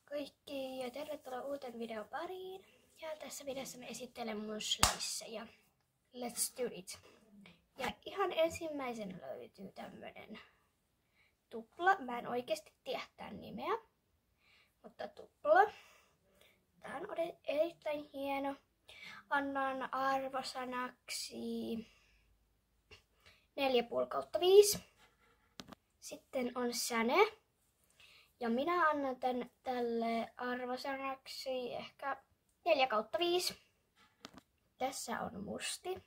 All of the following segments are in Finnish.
kaikki ja tervetuloa uuteen videon pariin. Ja tässä videossa me esittelen mun sleissejä. Let's do it! Ja ihan ensimmäisen löytyy tämmönen tupla. Mä en oikeesti tiedä tän nimeä, mutta tupla. Tää on erittäin hieno. Annan arvosanaksi 4,5/5. Sitten on säne. Ja minä annan tälle arvosanaksi ehkä 4/5. Tässä on musti.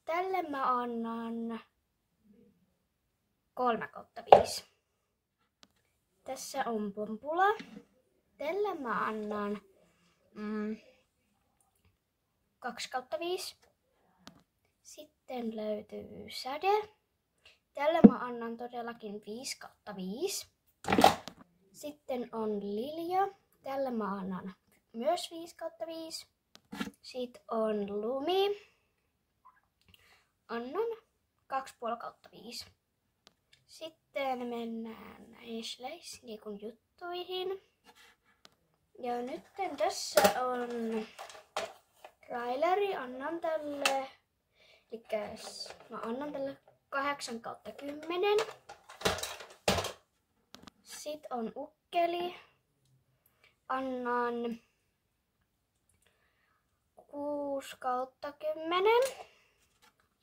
Tälle mä annan 3/5. Tässä on pompula. Tälle mä annan 2/5. Sitten löytyy säde. Tälle mä annan todellakin 5/5. Sitten on lilja. Tälle mä annan myös 5/5. Sitten on lumi. Annan 2,5/5. Sitten mennään näihin sleissniikun juttuihin. Ja nyt tässä on traileri. Annan tälle, mä annan tälle 8/10. Sitten on ukkeli. Annan 6/10.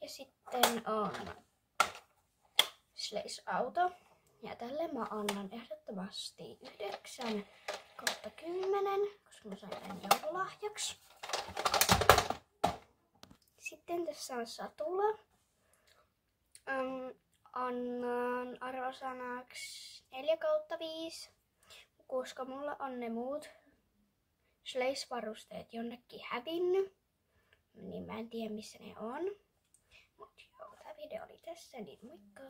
Ja sitten on Sleiss-auto. Ja tälle mä annan ehdottomasti 9/10, koska mä sain tämän joululahjaksi. Sitten tässä on satula. Annan arvosanaksi 4/5, koska mulla on ne muut Sleiss-varusteet jonnekin hävinnyt. Niin mä en tiedä missä ne on. Mut joo, tää video oli tässä, niin moikka!